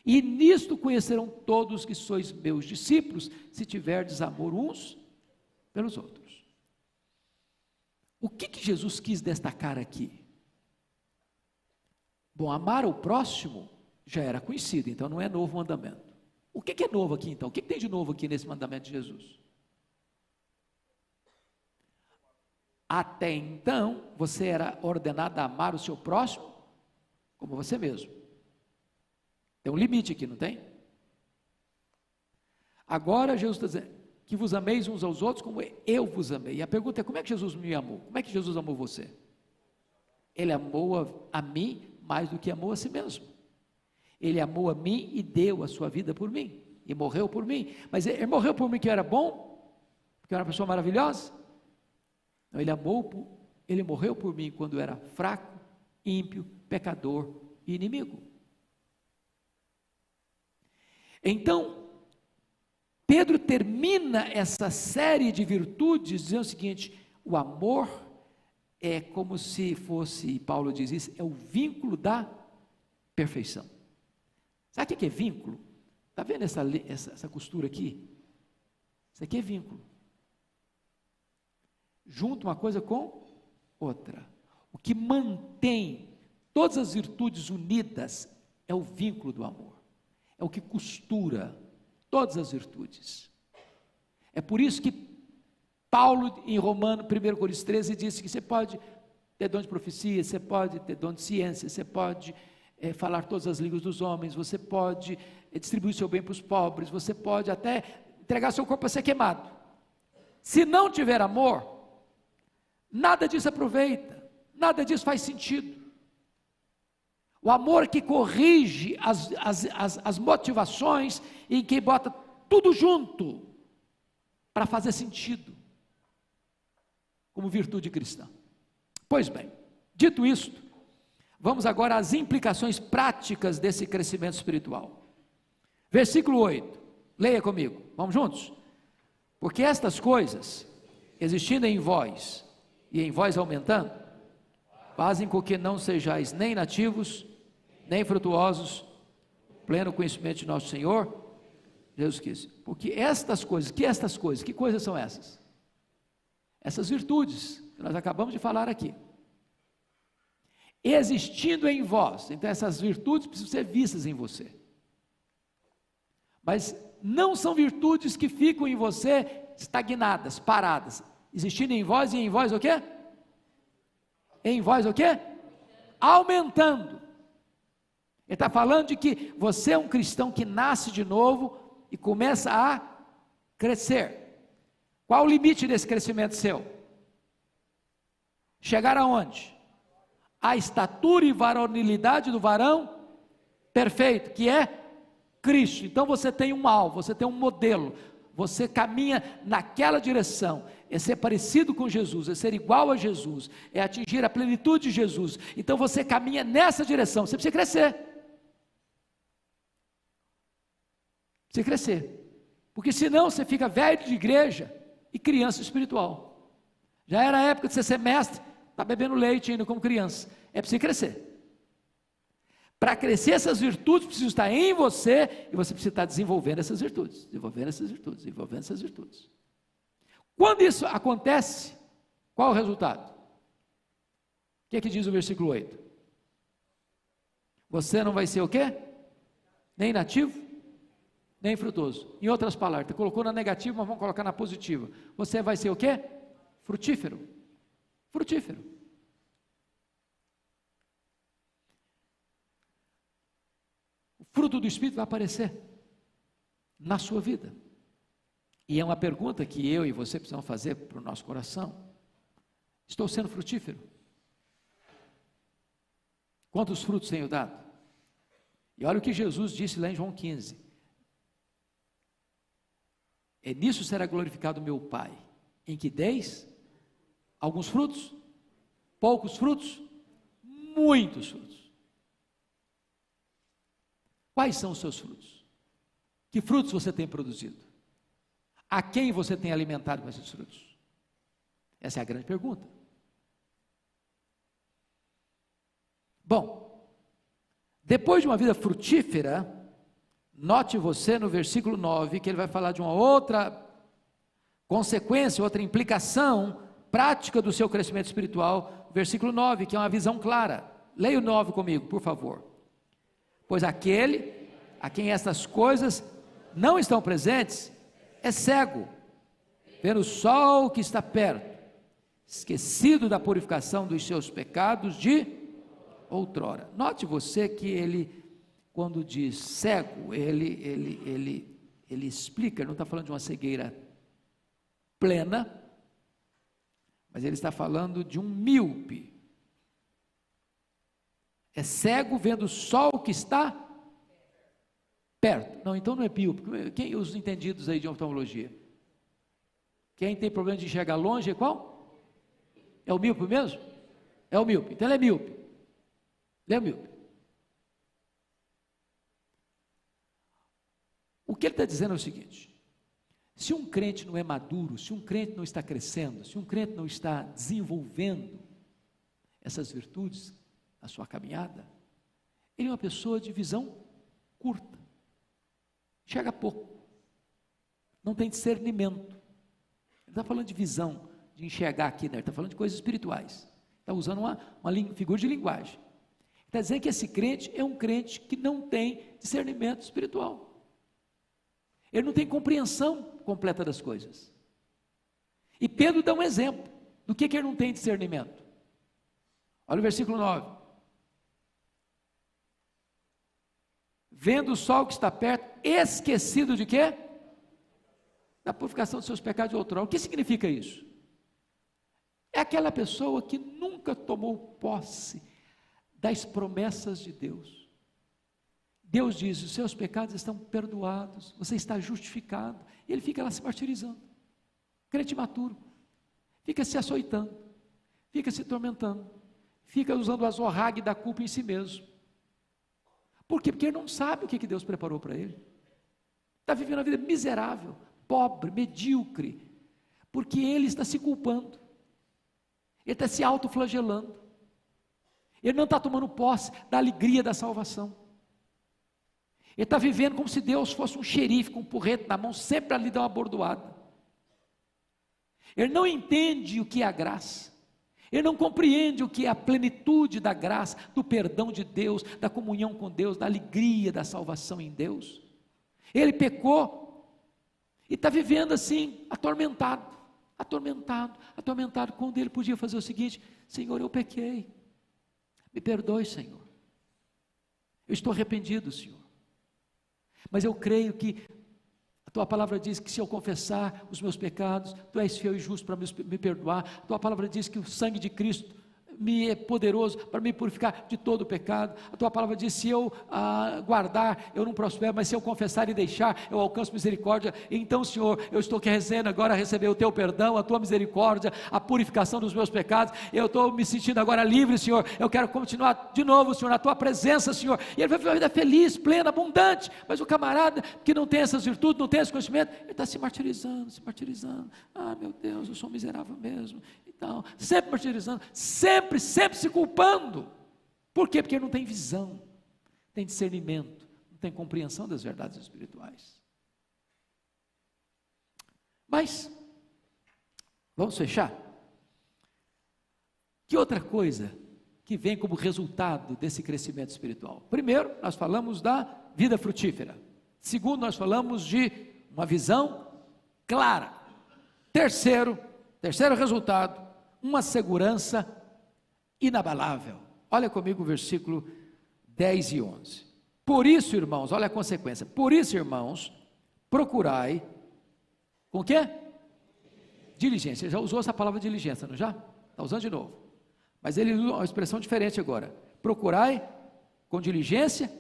E nisto conhecerão todos que sois meus discípulos, se tiverdes amor uns pelos outros. O que Jesus quis destacar aqui? Bom, amar o próximo já era conhecido, então não é novo mandamento. O que é novo aqui então? O que tem de novo aqui nesse mandamento de Jesus? Até então, você era ordenado a amar o seu próximo como você mesmo. Tem um limite aqui, não tem? Agora Jesus está dizendo que vos ameis uns aos outros como eu vos amei. E a pergunta é, como é que Jesus me amou? Como é que Jesus amou você? Ele amou a mim mais do que amou a si mesmo. Ele amou a mim e deu a sua vida por mim, e morreu por mim. Mas ele morreu por mim que eu era bom, porque eu era uma pessoa maravilhosa? Não, ele morreu por mim quando eu era fraco, ímpio, pecador e inimigo. Então, Pedro termina essa série de virtudes dizendo o seguinte: o amor é como se fosse, Paulo diz isso, é o vínculo da perfeição. Sabe o que é vínculo? Está vendo essa costura aqui? Isso aqui é vínculo. Junta uma coisa com outra. O que mantém todas as virtudes unidas é o vínculo do amor. É o que costura todas as virtudes. É por isso que Paulo, em 1 Coríntios 13, disse que você pode ter dom de profecia, você pode ter dom de ciência, você pode falar todas as línguas dos homens, você pode distribuir seu bem para os pobres, você pode até entregar seu corpo a ser queimado. Se não tiver amor, nada disso aproveita, nada disso faz sentido. O amor que corrige as motivações e que bota tudo junto para fazer sentido, como virtude cristã. Pois bem, dito isto, vamos agora às implicações práticas desse crescimento espiritual. Versículo 8, leia comigo, vamos juntos? Porque estas coisas, existindo em vós, e em vós aumentando, fazem com que não sejais nem nativos, nem frutuosos, pleno conhecimento de nosso Senhor Jesus Cristo. Porque que coisas são essas? Essas virtudes que nós acabamos de falar aqui. Existindo em vós, então essas virtudes precisam ser vistas em você. Mas não são virtudes que ficam em você estagnadas, paradas. Existindo em vós e em vós o quê? Em vós o quê? Aumentando. Ele está falando de que você é um cristão que nasce de novo e começa a crescer. Qual o limite desse crescimento seu? Chegar aonde? A estatura e varonilidade do varão perfeito, que é Cristo. Então você tem um alvo, você tem um modelo, você caminha naquela direção, é ser parecido com Jesus, é ser igual a Jesus, é atingir a plenitude de Jesus. Então você caminha nessa direção, você precisa crescer. Precisa crescer, porque senão você fica velho de igreja e criança espiritual. Já era a época de você ser mestre, está bebendo leite ainda como criança. É preciso crescer. Para crescer, essas virtudes precisam estar em você, e você precisa estar desenvolvendo essas virtudes, desenvolvendo essas virtudes. Quando isso acontece, qual é o resultado? O que é que diz o versículo 8? Você não vai ser o quê? Nem nativo, nem frutoso. Em outras palavras, você colocou na negativa, mas vamos colocar na positiva. Você vai ser o quê? Frutífero. Frutífero. O fruto do Espírito vai aparecer na sua vida. E é uma pergunta que eu e você precisamos fazer para o nosso coração. Estou sendo frutífero? Quantos frutos tenho dado? E olha o que Jesus disse lá em João 15. É nisso será glorificado meu Pai, em que deis alguns frutos, poucos frutos, muitos frutos. Quais são os seus frutos? Que frutos você tem produzido? A quem você tem alimentado com esses frutos? Essa é a grande pergunta. Bom, depois de uma vida frutífera, note você no versículo 9, que ele vai falar de uma outra consequência, outra implicação prática do seu crescimento espiritual, versículo 9, que é uma visão clara. Leia o 9 comigo, por favor. Pois aquele a quem estas coisas não estão presentes, é cego, vendo o sol que está perto, esquecido da purificação dos seus pecados de outrora. Note você que ele, quando diz cego, ele explica, ele não está falando de uma cegueira plena, mas ele está falando de um míope. É cego vendo o sol que está perto. Não, então não é míope. Quem os entendidos aí de oftalmologia? Quem tem problema de enxergar longe é qual? É o míope mesmo? É o míope. Então ele é míope. Ele é míope. O que ele está dizendo é o seguinte: se um crente não é maduro, se um crente não está crescendo, se um crente não está desenvolvendo essas virtudes na sua caminhada, ele é uma pessoa de visão curta, enxerga pouco, não tem discernimento. Ele está falando de visão, de enxergar aqui, né? Ele está falando de coisas espirituais, está usando uma figura de linguagem. Está dizendo que esse crente é um crente que não tem discernimento espiritual. Ele não tem compreensão completa das coisas. E Pedro dá um exemplo do que ele não tem discernimento. Olha o versículo 9. Vendo o sol que está perto, esquecido de quê? Da purificação dos seus pecados de outrora. O que significa isso? É aquela pessoa que nunca tomou posse das promessas de Deus. Deus diz: os seus pecados estão perdoados, você está justificado. E ele fica lá se martirizando. Crente imaturo, fica se açoitando, fica se tormentando, fica usando o azorrague da culpa em si mesmo. Por quê? Porque ele não sabe o que Deus preparou para ele. Está vivendo uma vida miserável, pobre, medíocre, porque ele está se culpando, ele está se autoflagelando. Ele não está tomando posse da alegria da salvação. Ele está vivendo como se Deus fosse um xerife com um porrete na mão, sempre ali dá uma bordoada. Ele não entende o que é a graça. Ele não compreende o que é a plenitude da graça, do perdão de Deus, da comunhão com Deus, da alegria da salvação em Deus. Ele pecou e está vivendo assim, atormentado, quando ele podia fazer o seguinte: Senhor, eu pequei, me perdoe, Senhor, eu estou arrependido, Senhor, mas eu creio que a Tua palavra diz que se eu confessar os meus pecados, Tu és fiel e justo para me perdoar. A Tua palavra diz que o sangue de Cristo me é poderoso para me purificar de todo o pecado. A Tua palavra diz: se eu guardar, eu não prospero, mas se eu confessar e deixar, eu alcanço misericórdia. Então, Senhor, eu estou aqui rezando agora a receber o Teu perdão, a Tua misericórdia, a purificação dos meus pecados. Eu estou me sentindo agora livre, Senhor. Eu quero continuar de novo, Senhor, na Tua presença, Senhor. E ele vai viver uma vida feliz, plena, abundante. Mas o camarada que não tem essas virtudes, não tem esse conhecimento, ele está se martirizando. Ah, meu Deus, eu sou miserável mesmo. Então, sempre martirizando, sempre se culpando. Por quê? Porque ele não tem visão, não tem discernimento, não tem compreensão das verdades espirituais. Mas, vamos fechar? Que outra coisa que vem como resultado desse crescimento espiritual? Primeiro, nós falamos da vida frutífera. Segundo, nós falamos de uma visão clara. Terceiro resultado, uma segurança inabalável. Olha comigo o versículo 10 e 11. Por isso, irmãos, olha a consequência. Por isso, irmãos, procurai, com o quê? Diligência. Ele já usou essa palavra diligência, não já? Está usando de novo. Mas ele usa uma expressão diferente agora. Procurai com diligência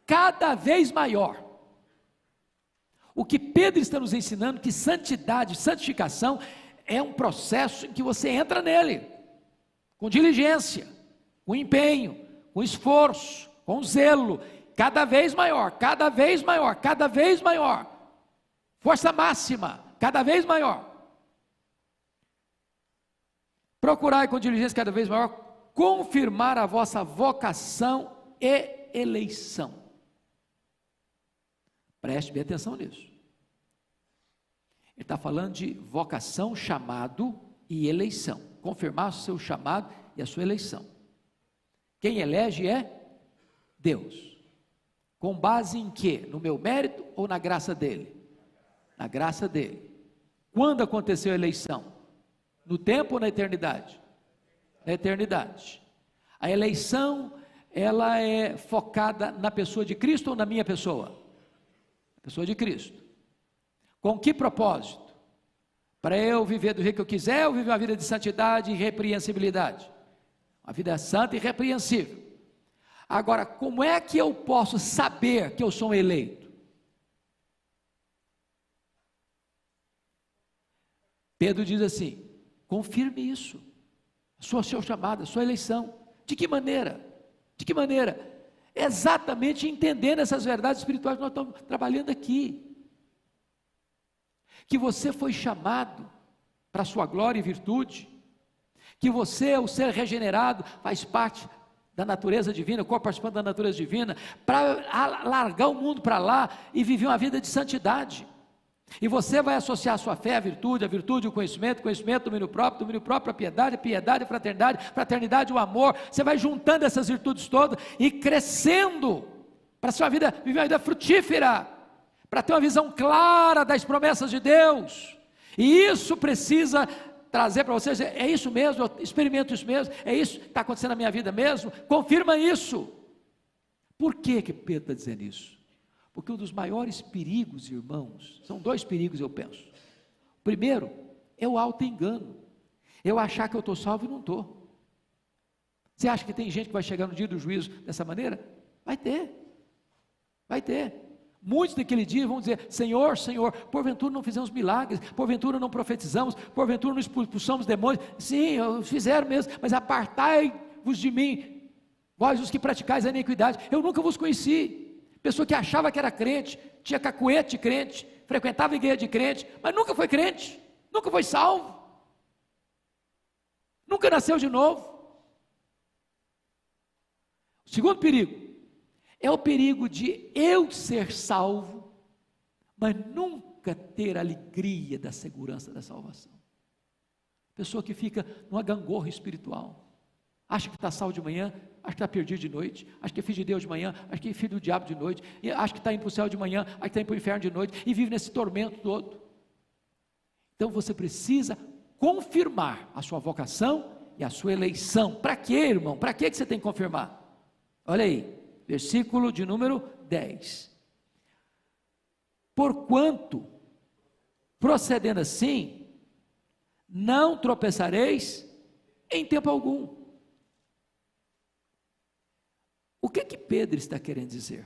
cada vez maior. O que Pedro está nos ensinando, que santidade, santificação, é um processo em que você entra nele, com diligência, com empenho, com esforço, com zelo, cada vez maior, força máxima, cada vez maior. Procurai com diligência cada vez maior, confirmar a vossa vocação e eleição. Preste bem atenção nisso. Ele está falando de vocação, chamado e eleição. Confirmar o seu chamado e a sua eleição. Quem elege é Deus. Com base em quê? No meu mérito ou na graça dele? Na graça dele. Quando aconteceu a eleição? No tempo ou na eternidade? Na eternidade. A eleição, ela é focada na pessoa de Cristo ou na minha pessoa? Na pessoa de Cristo. Com que propósito? Para eu viver do jeito que eu quiser, ou viver uma vida de santidade e irrepreensibilidade? Uma vida santa e irrepreensível. Agora, como é que eu posso saber que eu sou um eleito? Pedro diz assim: confirme isso, seu chamado, a sua eleição. De que maneira? Exatamente entendendo essas verdades espirituais que nós estamos trabalhando aqui. Que você foi chamado para a sua glória e virtude, que você, o ser regenerado, faz parte da natureza divina, o corpo participante da natureza divina, para largar o mundo para lá e viver uma vida de santidade. E você vai associar a sua fé à virtude, o conhecimento, domínio próprio, a piedade, a fraternidade, o amor. Você vai juntando essas virtudes todas e crescendo para sua vida, viver uma vida frutífera, para ter uma visão clara das promessas de Deus. E isso precisa trazer para vocês: é isso mesmo, eu experimento isso mesmo, é isso que está acontecendo na minha vida mesmo, confirma isso. Por que Pedro está dizendo isso? Porque um dos maiores perigos, irmãos, são dois perigos, eu penso. O primeiro é o auto-engano, eu achar que eu estou salvo e não estou. Você acha que tem gente que vai chegar no dia do juízo dessa maneira? Vai ter. Muitos daquele dia vão dizer: Senhor, Senhor, porventura não fizemos milagres, porventura não profetizamos, porventura não expulsamos demônios. Sim, fizeram mesmo, mas apartai-vos de mim, vós os que praticais a iniquidade, eu nunca vos conheci. Pessoa que achava que era crente, tinha cacuete de crente, frequentava igreja de crente, mas nunca foi crente, nunca foi salvo, nunca nasceu de novo. O segundo perigo é o perigo de eu ser salvo, mas nunca ter a alegria da segurança da salvação. Pessoa que fica numa gangorra espiritual, acha que está salvo de manhã, acha que está perdido de noite, acha que é filho de Deus de manhã, acha que é filho do diabo de noite, acha que está indo para o céu de manhã, acha que está indo para o inferno de noite, e vive nesse tormento todo. Então você precisa confirmar a sua vocação e a sua eleição. Para quê, irmão? Para que você tem que confirmar? Olha aí, versículo de número 10. Porquanto, procedendo assim, não tropeçareis em tempo algum. O que Pedro está querendo dizer?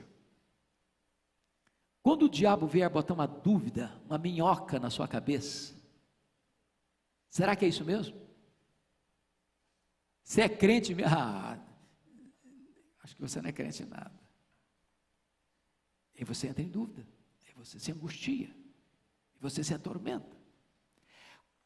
Quando o diabo vier botar uma dúvida, uma minhoca na sua cabeça, será que é isso mesmo? Você é crente mesmo? Acho que você não é crente em nada. E você entra em dúvida, e você se angustia, e você se atormenta.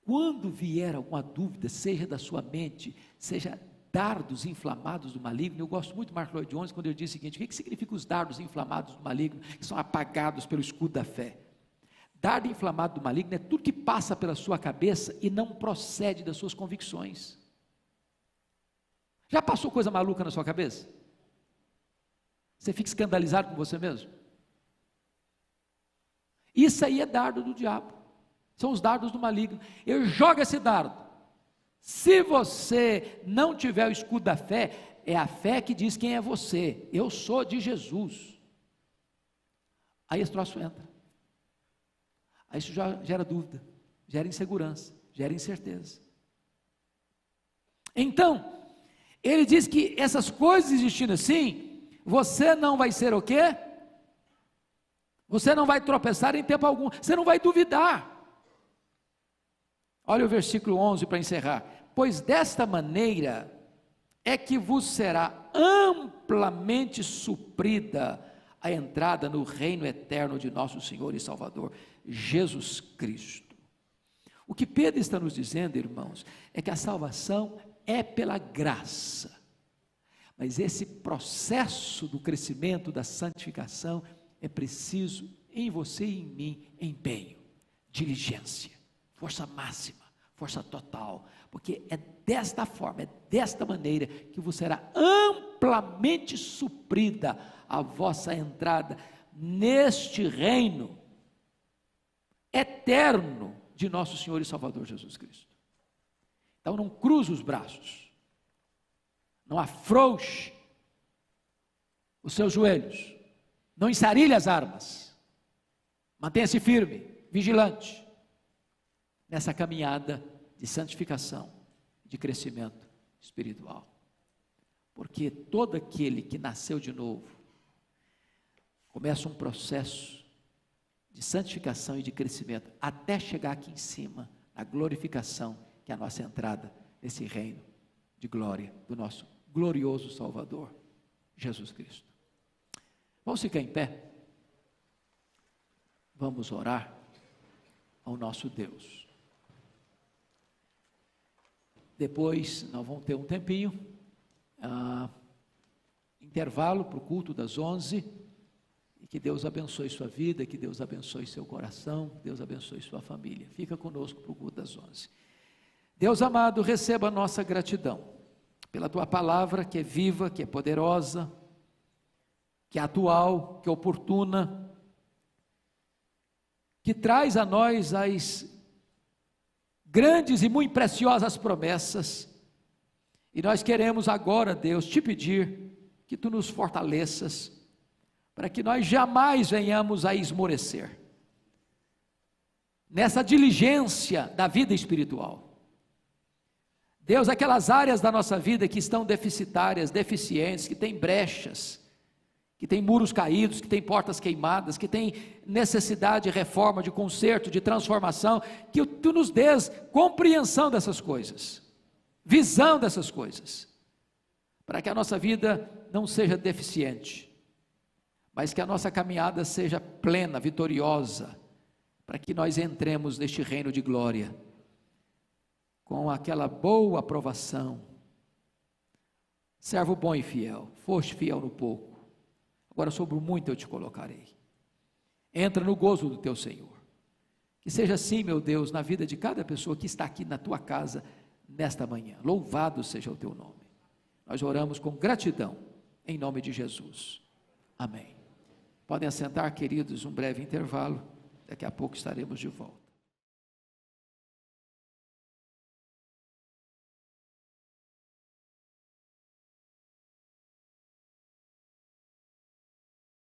Quando vier alguma dúvida, seja da sua mente, seja dardos inflamados do maligno, eu gosto muito do Mark Lloyd Jones quando ele diz o seguinte: o que significa os dardos inflamados do maligno, que são apagados pelo escudo da fé? Dardo inflamado do maligno é tudo que passa pela sua cabeça e não procede das suas convicções. Já passou coisa maluca na sua cabeça? Você fica escandalizado com você mesmo? Isso aí é dardo do diabo. São os dardos do maligno. Ele joga esse dardo. Se você não tiver o escudo da fé, é a fé que diz quem é você. Eu sou de Jesus. Aí esse troço entra. Aí isso já gera dúvida, gera insegurança, gera incerteza. Então, ele diz que essas coisas existindo assim, você não vai ser o quê? Você não vai tropeçar em tempo algum, você não vai duvidar. Olha o versículo 11 para encerrar. Pois desta maneira é que vos será amplamente suprida a entrada no reino eterno de nosso Senhor e Salvador, Jesus Cristo. O que Pedro está nos dizendo, irmãos, é que a salvação é pela graça, mas esse processo do crescimento, da santificação, é preciso em você e em mim empenho, diligência, força máxima, força total, porque é desta forma, é desta maneira que vos será amplamente suprida a vossa entrada neste reino eterno de nosso Senhor e Salvador Jesus Cristo. Então não cruze os braços, não afrouxe os seus joelhos, não ensarilhe as armas, mantenha-se firme, vigilante, nessa caminhada de santificação, de crescimento espiritual, porque todo aquele que nasceu de novo, começa um processo de santificação e de crescimento, até chegar aqui em cima, na glorificação, que é a nossa entrada nesse reino de glória, do nosso glorioso Salvador, Jesus Cristo. Vamos ficar em pé, vamos orar ao nosso Deus. Depois nós vamos ter um tempinho, intervalo para o culto das 11, e que Deus abençoe sua vida, que Deus abençoe seu coração, que Deus abençoe sua família. Fica conosco para o culto das 11. Deus amado, receba a nossa gratidão pela tua palavra, que é viva, que é poderosa, que é atual, que é oportuna, que traz a nós as grandes e muito preciosas promessas, e nós queremos agora, Deus, te pedir que tu nos fortaleças, para que nós jamais venhamos a esmorecer, nessa diligência da vida espiritual. Deus, aquelas áreas da nossa vida que estão deficitárias, deficientes, que têm brechas, que tem muros caídos, que tem portas queimadas, que tem necessidade de reforma, de conserto, de transformação, que tu nos dês compreensão dessas coisas, visão dessas coisas, para que a nossa vida não seja deficiente, mas que a nossa caminhada seja plena, vitoriosa, para que nós entremos neste reino de glória, com aquela boa aprovação, servo bom e fiel, foste fiel no pouco, agora sobre o muito eu te colocarei. Entra no gozo do teu Senhor. Que seja assim, meu Deus, na vida de cada pessoa que está aqui na tua casa nesta manhã. Louvado seja o teu nome. Nós oramos com gratidão, em nome de Jesus. Amém. Podem assentar, queridos, um breve intervalo. Daqui a pouco estaremos de volta.